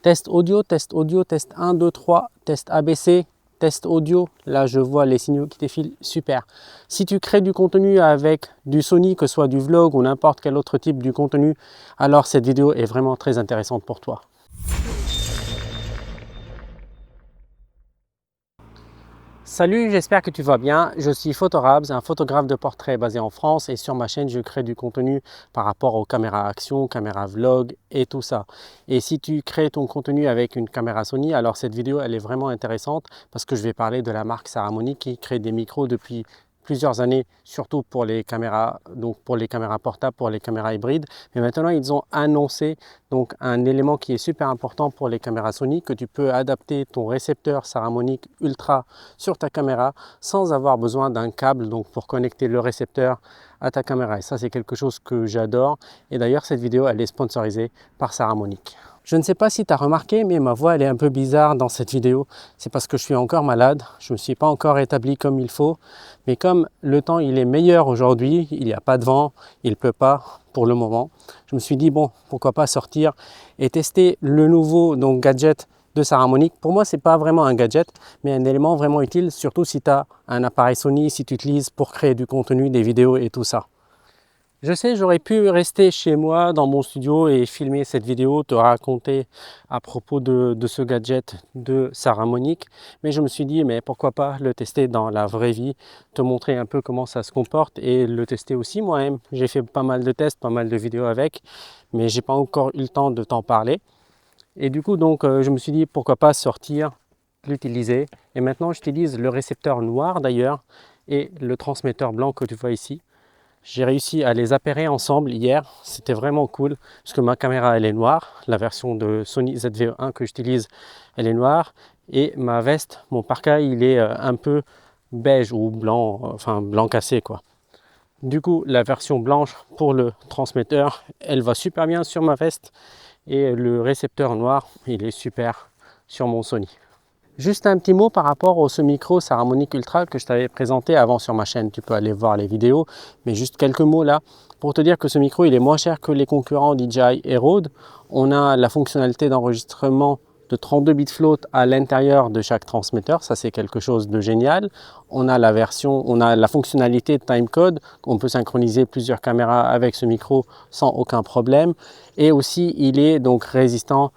test audio, test 1, 2, 3, test ABC, test audio. Là, je vois les signaux qui défilent, super. Si tu crées du contenu avec du Sony, que ce soit du vlog ou n'importe quel autre type de contenu, alors cette vidéo est vraiment très intéressante pour toi. Salut, j'espère que tu vas bien. Je suis Photorabs, un photographe de portrait basé en France et sur ma chaîne, je crée du contenu par rapport aux caméras action, caméras vlog et tout ça. Et si tu crées ton contenu avec une caméra Sony, alors cette vidéo, elle est vraiment intéressante parce que je vais parler de la marque Saramonic qui crée des micros depuis plusieurs années, surtout pour les caméras, donc pour les caméras portables, pour les caméras hybrides. Mais maintenant, ils ont annoncé donc un élément qui est super important pour les caméras Sony, que tu peux adapter ton récepteur Saramonic Ultra sur ta caméra sans avoir besoin d'un câble donc pour connecter le récepteur à ta caméra. Et ça, c'est quelque chose que j'adore. Et d'ailleurs, cette vidéo, elle est sponsorisée par Saramonic. Je ne sais pas si tu as remarqué, mais ma voix elle est un peu bizarre dans cette vidéo. C'est parce que je suis encore malade, je ne me suis pas encore établi comme il faut. Mais comme le temps il est meilleur aujourd'hui, il n'y a pas de vent, il ne pleut pas pour le moment, je me suis dit bon, pourquoi pas sortir et tester le nouveau donc, gadget de Saramonic. Pour moi, ce n'est pas vraiment un gadget, mais un élément vraiment utile, surtout si tu as un appareil Sony, si tu utilises pour créer du contenu, des vidéos et tout ça. Je sais, j'aurais pu rester chez moi dans mon studio et filmer cette vidéo, te raconter à propos de ce gadget de Saramonic, mais je me suis dit, mais pourquoi pas le tester dans la vraie vie, te montrer un peu comment ça se comporte et le tester aussi moi-même. J'ai fait pas mal de tests, pas mal de vidéos avec, mais j'ai pas encore eu le temps de t'en parler. Et du coup, donc, je me suis dit, pourquoi pas sortir, l'utiliser. Et maintenant, j'utilise le récepteur noir d'ailleurs et le transmetteur blanc que tu vois ici. J'ai réussi à les appairer ensemble hier, c'était vraiment cool parce que ma caméra elle est noire, la version de Sony ZV-E1 que j'utilise elle est noire et ma veste, mon parka il est un peu beige ou blanc, enfin blanc cassé quoi. Du coup la version blanche pour le transmetteur elle va super bien sur ma veste et le récepteur noir il est super sur mon Sony. Juste un petit mot par rapport au ce micro Saramonic Ultra que je t'avais présenté avant sur ma chaîne. Tu peux aller voir les vidéos, mais juste quelques mots là pour te dire que ce micro il est moins cher que les concurrents DJI et Rode. On a la fonctionnalité d'enregistrement de 32 bits float à l'intérieur de chaque transmetteur, ça c'est quelque chose de génial. On a la fonctionnalité de timecode, on peut synchroniser plusieurs caméras avec ce micro sans aucun problème. Et aussi il est donc résistant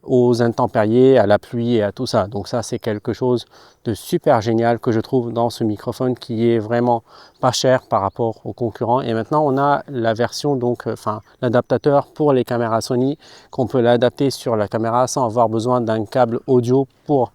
aux intempéries, à la pluie et à tout ça. Donc ça c'est quelque chose de super génial que je trouve dans ce microphone qui est vraiment pas cher par rapport aux concurrents. Et maintenant on a la version donc l'adaptateur pour les caméras Sony qu'on peut l'adapter sur la caméra sans avoir besoin d'un câble audio pour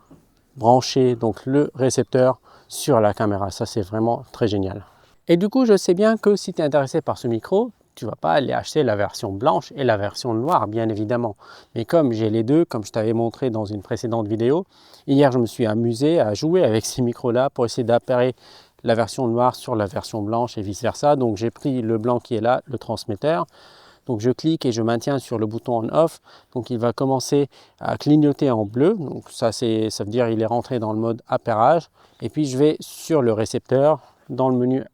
brancher donc le récepteur sur la caméra. Ça c'est vraiment très génial. Et du coup je sais bien que si tu es intéressé par ce micro, tu ne vas pas aller acheter la version blanche et la version noire, bien évidemment. Mais comme j'ai les deux, comme je t'avais montré dans une précédente vidéo, hier je me suis amusé à jouer avec ces micros-là pour essayer d'appairer la version noire sur la version blanche et vice-versa. Donc j'ai pris le blanc qui est là, le transmetteur. Donc je clique et je maintiens sur le bouton on-off. Donc il va commencer à clignoter en bleu. Donc ça veut dire qu'il est rentré dans le mode appairage. Et puis je vais sur le récepteur dans le menu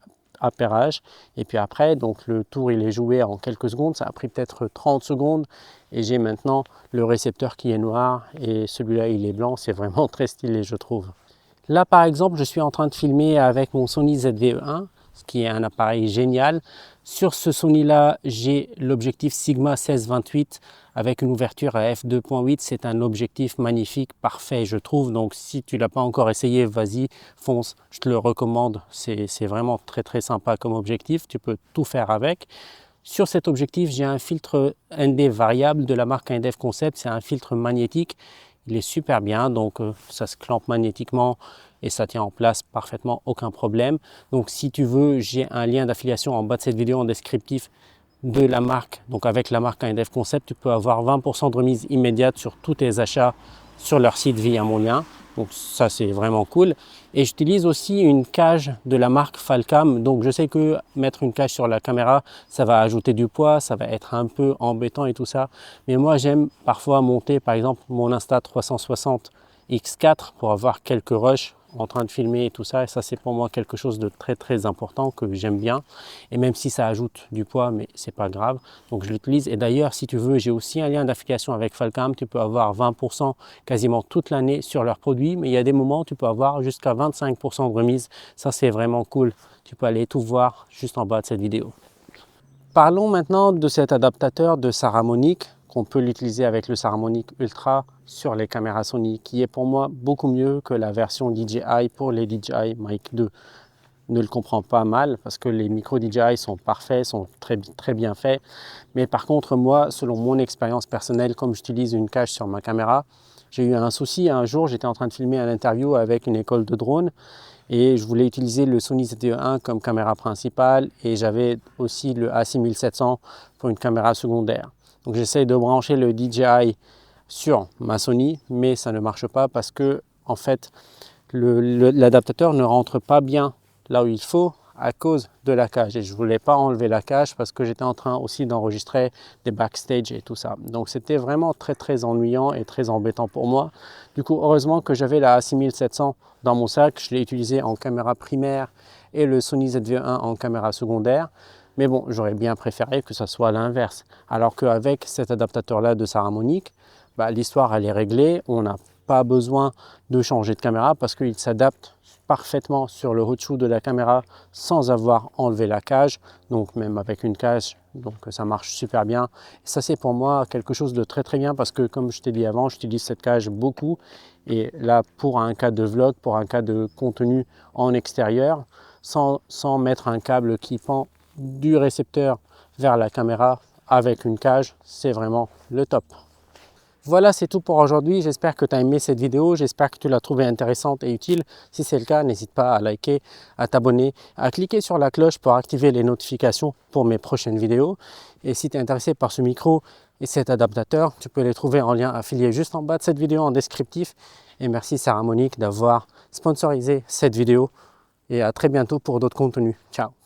appairage et puis après donc le tour il est joué en quelques secondes, ça a pris peut-être 30 secondes et j'ai maintenant le récepteur qui est noir et celui-là il est blanc. C'est vraiment très stylé je trouve. Là par exemple je suis en train de filmer avec mon Sony ZV-E1 ce qui est un appareil génial. Sur ce Sony là j'ai l'objectif Sigma 16-28 avec une ouverture à f2.8. C'est un objectif magnifique, parfait je trouve. Donc si tu l'as pas encore essayé, vas-y fonce, je te le recommande. C'est vraiment très très sympa comme objectif, tu peux tout faire avec. Sur cet objectif j'ai un filtre ND variable de la marque Indef Concept. C'est un filtre magnétique, il est super bien, donc ça se clampe magnétiquement et ça tient en place parfaitement, aucun problème. Donc si tu veux, j'ai un lien d'affiliation en bas de cette vidéo en descriptif de la marque, donc avec la marque Indef Concept, tu peux avoir 20% de remise immédiate sur tous tes achats sur leur site via mon lien. Donc ça c'est vraiment cool. Et j'utilise aussi une cage de la marque Falcam. Donc je sais que mettre une cage sur la caméra, ça va ajouter du poids, ça va être un peu embêtant et tout ça. Mais moi j'aime parfois monter par exemple mon Insta360 X4 pour avoir quelques rushs en train de filmer et tout ça. Et ça, c'est pour moi quelque chose de très important que j'aime bien. Et même si ça ajoute du poids, mais c'est pas grave. Donc je l'utilise. Et d'ailleurs, si tu veux, j'ai aussi un lien d'affiliation avec Falcam. Tu peux avoir 20% quasiment toute l'année sur leurs produits. Mais il y a des moments où tu peux avoir jusqu'à 25% de remise. Ça, c'est vraiment cool. Tu peux aller tout voir juste en bas de cette vidéo. Parlons maintenant de cet adaptateur de Saramonic qu'on peut l'utiliser avec le Saramonic Ultra sur les caméras Sony, qui est pour moi beaucoup mieux que la version DJI pour les DJI Mic 2. Ne le comprends pas mal parce que les micros DJI sont parfaits, sont très bien faits. Mais par contre, moi, selon mon expérience personnelle, comme j'utilise une cache sur ma caméra, j'ai eu un souci. Un jour, j'étais en train de filmer une interview avec une école de drone et je voulais utiliser le Sony ZV-1 comme caméra principale et j'avave aussi le A6700 pour une caméra secondaire. Donc j'essaie de brancher le DJI sur ma Sony, mais ça ne marche pas parce que en fait l'adaptateur ne rentre pas bien là où il faut à cause de la cage. Et je ne voulais pas enlever la cage parce que j'étais en train aussi d'enregistrer des backstage et tout ça. Donc c'était vraiment très ennuyant et très embêtant pour moi. Du coup, heureusement que j'avais la A6700 dans mon sac. Je l'ai utilisé en caméra primaire et le Sony ZV-1 en caméra secondaire. Mais bon, j'aurais bien préféré que ça soit l'inverse. Alors qu'avec cet adaptateur-là de Saramonic, l'histoire elle est réglée. On n'a pas besoin de changer de caméra parce qu'il s'adapte parfaitement sur le hot-shoe de la caméra sans avoir enlevé la cage, donc même avec une cage, donc ça marche super bien. Et ça c'est pour moi quelque chose de très bien parce que comme je t'ai dit avant, j'utilise cette cage beaucoup et là pour un cas de vlog, pour un cas de contenu en extérieur, sans mettre un câble qui pend du récepteur vers la caméra avec une cage, c'est vraiment le top. Voilà, c'est tout pour aujourd'hui. J'espère que tu as aimé cette vidéo. J'espère que tu l'as trouvée intéressante et utile. Si c'est le cas, n'hésite pas à liker, à t'abonner, à cliquer sur la cloche pour activer les notifications pour mes prochaines vidéos. Et si tu es intéressé par ce micro et cet adaptateur, tu peux les trouver en lien affilié juste en bas de cette vidéo en descriptif. Et merci Saramonic d'avoir sponsorisé cette vidéo. Et à très bientôt pour d'autres contenus. Ciao!